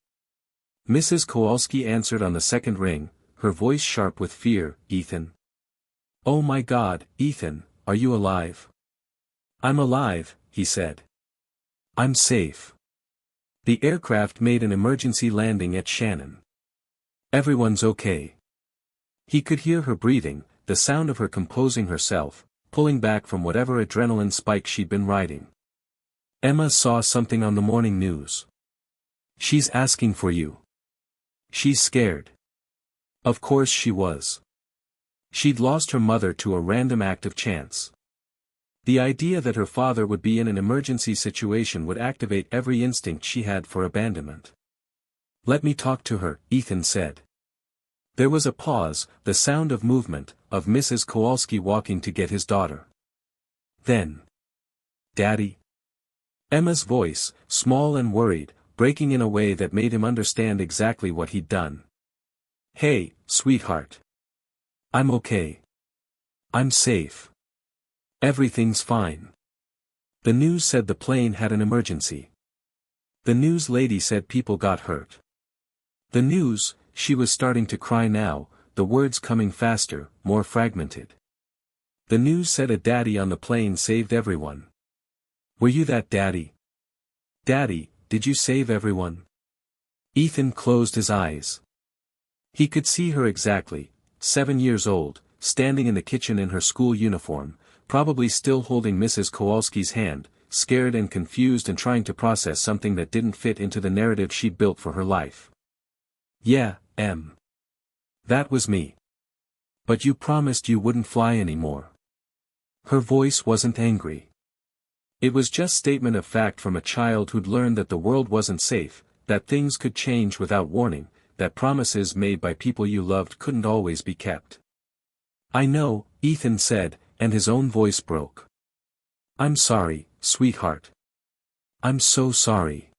Mrs. Kowalski answered on the second ring, her voice sharp with fear. Ethan. Oh my God, Ethan, are you alive? I'm alive, he said. I'm safe. The aircraft made an emergency landing at Shannon. Everyone's okay. He could hear her breathing, the sound of her composing herself, pulling back from whatever adrenaline spike she'd been riding. Emma saw something on the morning news. She's asking for you. She's scared. Of course she was. She'd lost her mother to a random act of chance. The idea that her father would be in an emergency situation would activate every instinct she had for abandonment. "Let me talk to her," Ethan said. There was a pause, the sound of movement, of Mrs. Kowalski walking to get his daughter. Then, "Daddy?" Emma's voice, small and worried, breaking in a way that made him understand exactly what he'd done. "Hey, sweetheart. I'm okay. I'm safe. Everything's fine. The news said the plane had an emergency. The news lady said people got hurt. The news," she was starting to cry now, the words coming faster, more fragmented. "The news said a daddy on the plane saved everyone. Were you that daddy? Daddy, did you save everyone?" Ethan closed his eyes. He could see her exactly, 7 years old, standing in the kitchen in her school uniform, probably still holding Mrs. Kowalski's hand, scared and confused and trying to process something that didn't fit into the narrative she'd built for her life. "Yeah, Em. That was me. But you promised you wouldn't fly anymore." Her voice wasn't angry. It was just statement of fact from a child who'd learned that the world wasn't safe, that things could change without warning, that promises made by people you loved couldn't always be kept. "I know," Ethan said, and his own voice broke. "I'm sorry, sweetheart. I'm so sorry.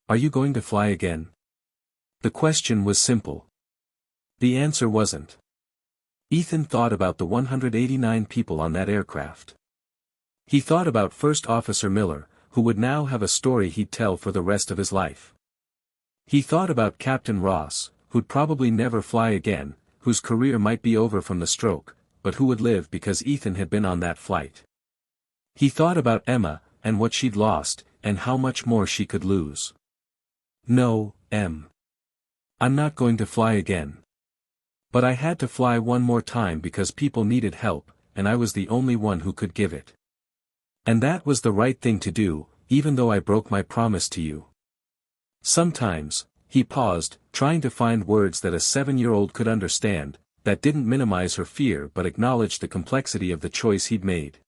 Are you going to fly again?" The question was simple. The answer wasn't. Ethan thought about the 189 people on that aircraft. He thought about First Officer Miller, who would now have a story he'd tell for the rest of his life. He thought about Captain Ross, who'd probably never fly again, whose career might be over from the stroke, but who would live because Ethan had been on that flight. He thought about Emma, and what she'd lost, and how much more she could lose. "No, Em. I'm not going to fly again. But I had to fly one more time because people needed help, and I was the only one who could give it. And that was the right thing to do, even though I broke my promise to you." Sometimes, he paused, trying to find words that a 7-year-old could understand, that didn't minimize her fear but acknowledged the complexity of the choice he'd made.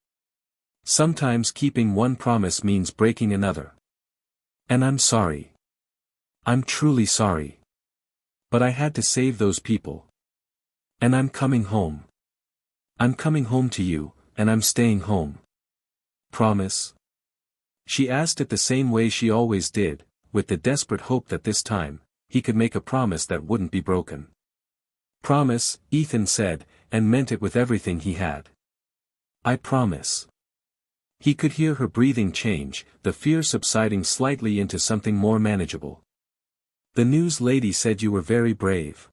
Sometimes keeping one promise means breaking another. "And I'm sorry. I'm truly sorry. But I had to save those people. And I'm coming home. I'm coming home to you, and I'm staying home. Promise?" She asked it the same way she always did, with the desperate hope that this time, he could make a promise that wouldn't be broken. "Promise," Ethan said, and meant it with everything he had. "I promise." He could hear her breathing change, the fear subsiding slightly into something more manageable. "The news lady said you were very brave."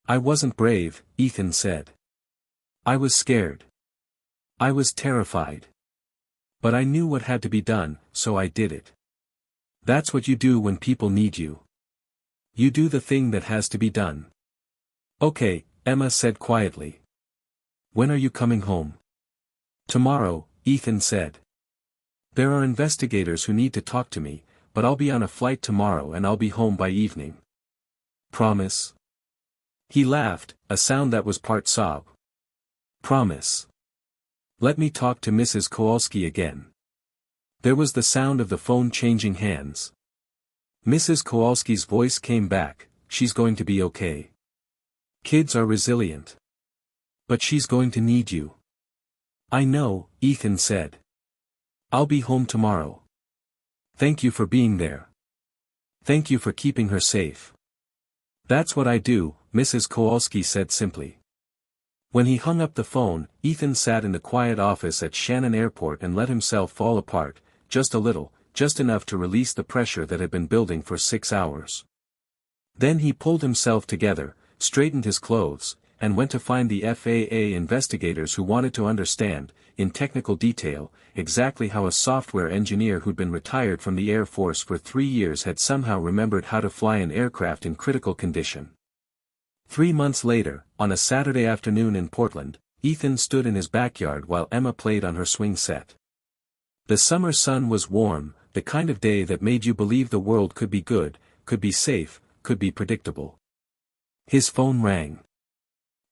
"I wasn't brave," Ethan said. "I was scared. I was terrified. But I knew what had to be done, so I did it. That's what you do when people need you. You do the thing that has to be done." "Okay," Emma said quietly. "When are you coming home?" "Tomorrow," Ethan said. "There are investigators who need to talk to me, but I'll be on a flight tomorrow and I'll be home by evening. Promise?" He laughed, a sound that was part sob. "Promise. Let me talk to Mrs. Kowalski again." There was the sound of the phone changing hands. Mrs. Kowalski's voice came back, "She's going to be okay. Kids are resilient. But she's going to need you." "I know," Ethan said. "I'll be home tomorrow. Thank you for being there. Thank you for keeping her safe." "That's what I do," Mrs. Kowalski said simply. When he hung up the phone, Ethan sat in the quiet office at Shannon Airport and let himself fall apart, just a little, just enough to release the pressure that had been building for 6 hours. Then he pulled himself together, straightened his clothes, and went to find the FAA investigators who wanted to understand, in technical detail, exactly how a software engineer who'd been retired from the Air Force for 3 years had somehow remembered how to fly an aircraft in critical condition. 3 months later, on a Saturday afternoon in Portland, Ethan stood in his backyard while Emma played on her swing set. The summer sun was warm, the kind of day that made you believe the world could be good, could be safe, could be predictable. His phone rang.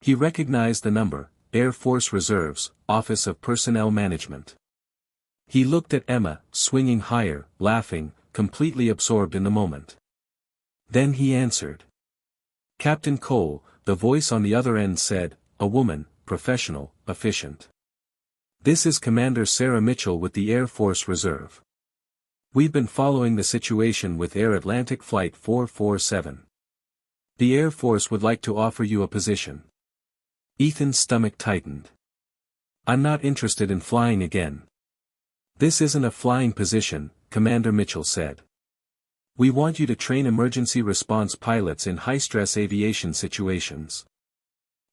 He recognized the number, Air Force Reserves, Office of Personnel Management. He looked at Emma, swinging higher, laughing, completely absorbed in the moment. Then he answered. Captain Cole, the voice on the other end said, a woman, professional, efficient. This is Commander Sarah Mitchell with the Air Force Reserve. We've been following the situation with Air Atlantic Flight 447. The Air Force would like to offer you a position. Ethan's stomach tightened. I'm not interested in flying again. This isn't a flying position, Commander Mitchell said. We want you to train emergency response pilots in high-stress aviation situations.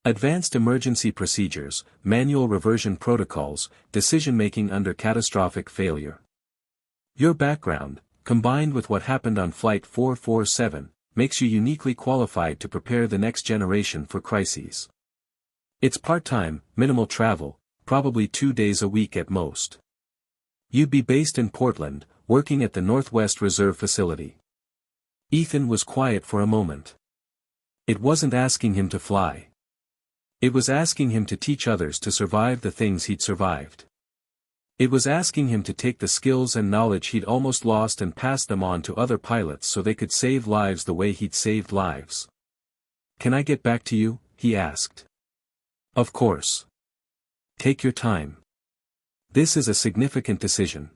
Advanced emergency procedures, manual reversion protocols, decision-making under catastrophic failure. Your background, combined with what happened on Flight 447, makes you uniquely qualified to prepare the next generation for crises. It's part-time, minimal travel, probably 2 days a week at most. You'd be based in Portland, working at the Northwest Reserve Facility. Ethan was quiet for a moment. It wasn't asking him to fly. It was asking him to teach others to survive the things he'd survived. It was asking him to take the skills and knowledge he'd almost lost and pass them on to other pilots so they could save lives the way he'd saved lives. Can I get back to you? He asked. Of course. Take your time. This is a significant decision.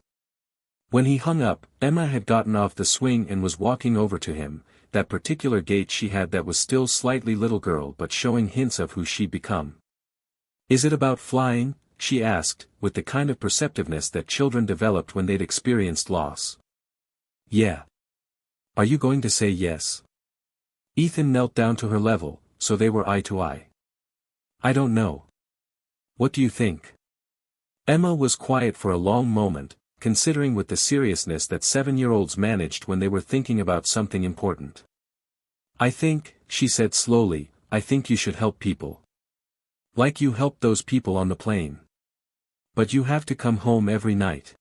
When he hung up, Emma had gotten off the swing and was walking over to him, that particular gait she had that was still slightly little girl but showing hints of who she'd become. Is it about flying? She asked, with the kind of perceptiveness that children developed when they'd experienced loss. Yeah. Are you going to say yes? Ethan knelt down to her level, so they were eye to eye. I don't know. What do you think? Emma was quiet for a long moment, considering with the seriousness that 7-year-olds managed when they were thinking about something important. I think, she said slowly, I think you should help people. Like you helped those people on the plane. But you have to come home every night.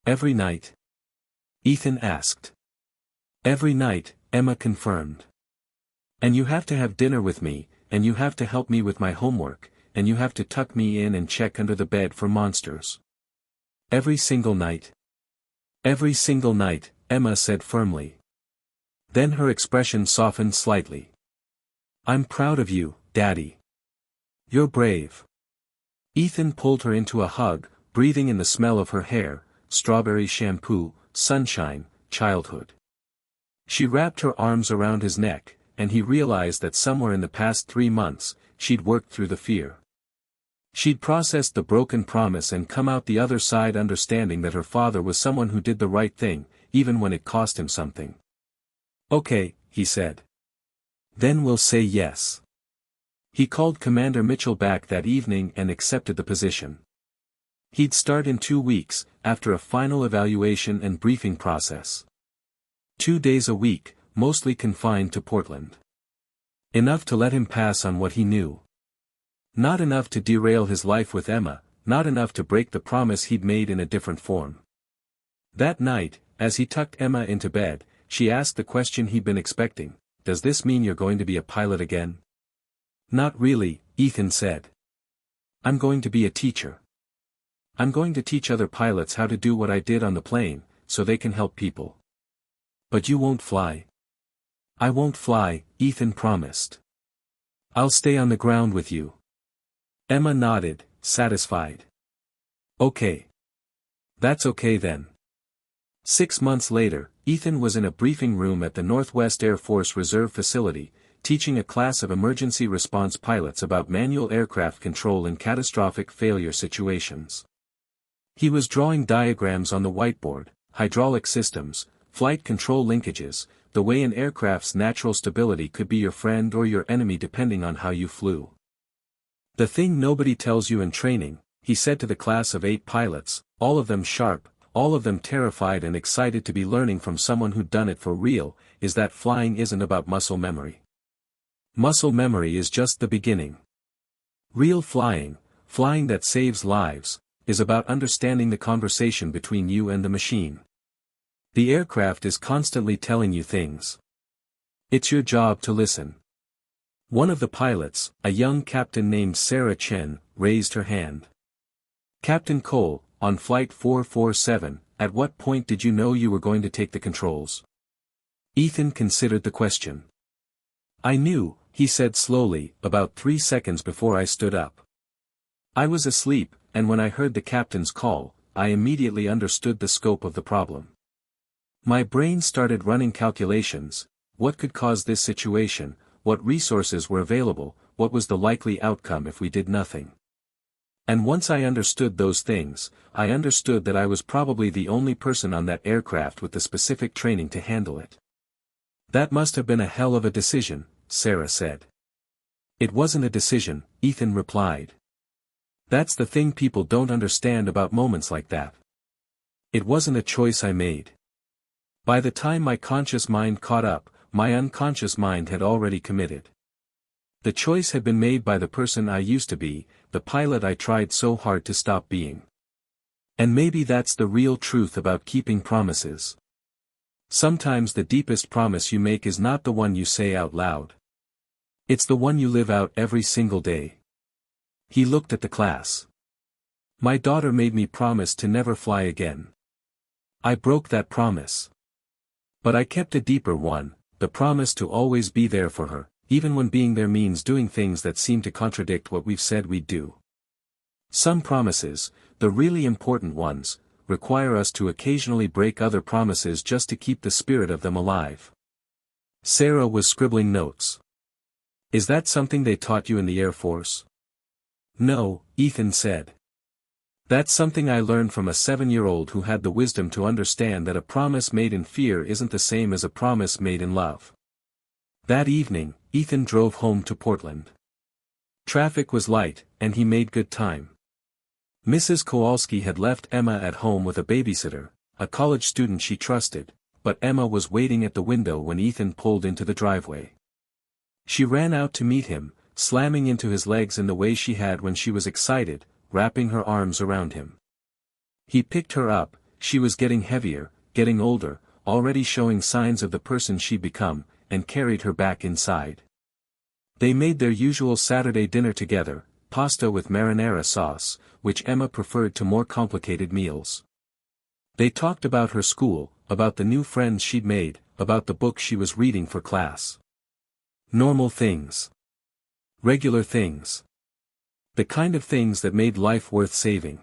Every night? Ethan asked. Every night, Emma confirmed. And you have to have dinner with me, and you have to help me with my homework, and you have to tuck me in and check under the bed for monsters. Every single night. Every single night, Emma said firmly. Then her expression softened slightly. I'm proud of you, Daddy. You're brave. Ethan pulled her into a hug, breathing in the smell of her hair, strawberry shampoo, sunshine, childhood. She wrapped her arms around his neck, and he realized that somewhere in the past 3 months, she'd worked through the fear. She'd processed the broken promise and come out the other side understanding that her father was someone who did the right thing, even when it cost him something. Okay, he said. Then we'll say yes. He called Commander Mitchell back that evening and accepted the position. He'd start in 2 weeks, after a final evaluation and briefing process. 2 days a week, mostly confined to Portland. Enough to let him pass on what he knew. Not enough to derail his life with Emma, not enough to break the promise he'd made in a different form. That night, as he tucked Emma into bed, she asked the question he'd been expecting, does this mean you're going to be a pilot again? Not really, Ethan said. I'm going to be a teacher. I'm going to teach other pilots how to do what I did on the plane, so they can help people. But you won't fly. I won't fly, Ethan promised. I'll stay on the ground with you. Emma nodded, satisfied. Okay. That's okay then. 6 months later, Ethan was in a briefing room at the Northwest Air Force Reserve Facility, teaching a class of emergency response pilots about manual aircraft control in catastrophic failure situations. He was drawing diagrams on the whiteboard, hydraulic systems, flight control linkages, the way an aircraft's natural stability could be your friend or your enemy depending on how you flew. The thing nobody tells you in training, he said to the class of 8 pilots, all of them sharp, all of them terrified and excited to be learning from someone who'd done it for real, is that flying isn't about muscle memory. Muscle memory is just the beginning. Real flying, flying that saves lives, is about understanding the conversation between you and the machine. The aircraft is constantly telling you things. It's your job to listen. One of the pilots, a young captain named Sarah Chen, raised her hand. Captain Cole, on Flight 447, at what point did you know you were going to take the controls? Ethan considered the question. I knew, he said slowly, about 3 seconds before I stood up. I was asleep, and when I heard the captain's call, I immediately understood the scope of the problem. My brain started running calculations: what could cause this situation, what resources were available, what was the likely outcome if we did nothing. And once I understood those things, I understood that I was probably the only person on that aircraft with the specific training to handle it. That must have been a hell of a decision, Sarah said. It wasn't a decision, Ethan replied. That's the thing people don't understand about moments like that. It wasn't a choice I made. By the time my conscious mind caught up, my unconscious mind had already committed. The choice had been made by the person I used to be, the pilot I tried so hard to stop being. And maybe that's the real truth about keeping promises. Sometimes the deepest promise you make is not the one you say out loud. It's the one you live out every single day. He looked at the class. My daughter made me promise to never fly again. I broke that promise. But I kept a deeper one, the promise to always be there for her, even when being there means doing things that seem to contradict what we've said we'd do. Some promises, the really important ones, require us to occasionally break other promises just to keep the spirit of them alive. Sarah was scribbling notes. Is that something they taught you in the Air Force? No, Ethan said. That's something I learned from a 7-year-old who had the wisdom to understand that a promise made in fear isn't the same as a promise made in love. That evening, Ethan drove home to Portland. Traffic was light, and he made good time. Mrs. Kowalski had left Emma at home with a babysitter, a college student she trusted, but Emma was waiting at the window when Ethan pulled into the driveway. She ran out to meet him, slamming into his legs in the way she had when she was excited, wrapping her arms around him. He picked her up. She was getting heavier, getting older, already showing signs of the person she'd become, and carried her back inside. They made their usual Saturday dinner together, pasta with marinara sauce, which Emma preferred to more complicated meals. They talked about her school, about the new friends she'd made, about the book she was reading for class. Normal things. Regular things. The kind of things that made life worth saving.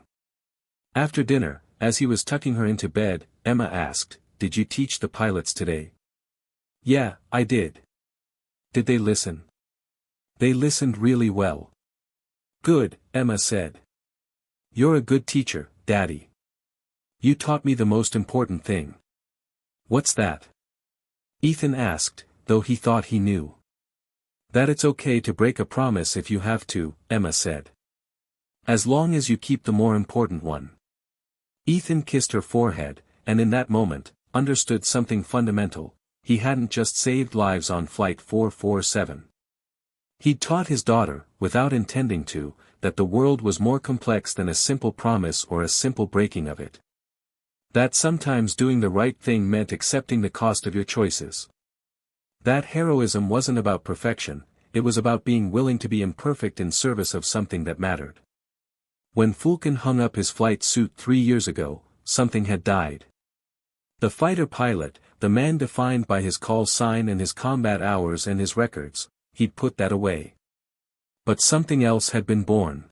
After dinner, as he was tucking her into bed, Emma asked, "Did you teach the pilots today?" "Yeah, I did." "Did they listen?" "They listened really well." "Good," Emma said. "You're a good teacher, Daddy. You taught me the most important thing." "What's that?" Ethan asked, though he thought he knew. "That it's okay to break a promise if you have to," Emma said. "As long as you keep the more important one." Ethan kissed her forehead, and in that moment, understood something fundamental: he hadn't just saved lives on Flight 447. He'd taught his daughter, without intending to, that the world was more complex than a simple promise or a simple breaking of it. That sometimes doing the right thing meant accepting the cost of your choices. That heroism wasn't about perfection, it was about being willing to be imperfect in service of something that mattered. When Fulkin hung up his flight suit 3 years ago, something had died. The fighter pilot, the man defined by his call sign and his combat hours and his records, he'd put that away. But something else had been born.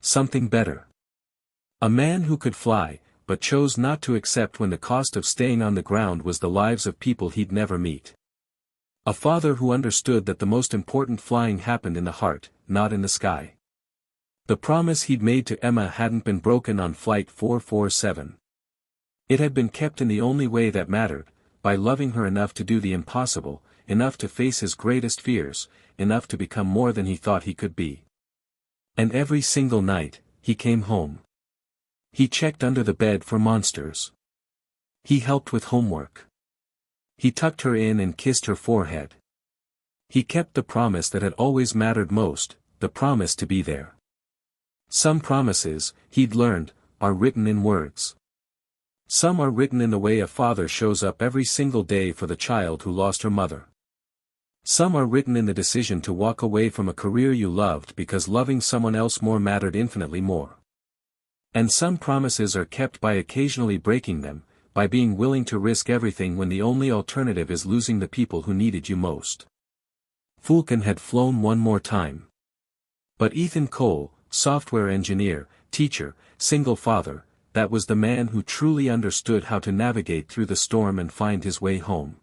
Something better. A man who could fly, but chose not to accept when the cost of staying on the ground was the lives of people he'd never meet. A father who understood that the most important flying happened in the heart, not in the sky. The promise he'd made to Emma hadn't been broken on Flight 447. It had been kept in the only way that mattered, by loving her enough to do the impossible, enough to face his greatest fears, enough to become more than he thought he could be. And every single night, he came home. He checked under the bed for monsters. He helped with homework. He tucked her in and kissed her forehead. He kept the promise that had always mattered most, the promise to be there. Some promises, he'd learned, are written in words. Some are written in the way a father shows up every single day for the child who lost her mother. Some are written in the decision to walk away from a career you loved because loving someone else more mattered infinitely more. And some promises are kept by occasionally breaking them, by being willing to risk everything when the only alternative is losing the people who needed you most. Fulton had flown one more time. But Ethan Cole, software engineer, teacher, single father, that was the man who truly understood how to navigate through the storm and find his way home.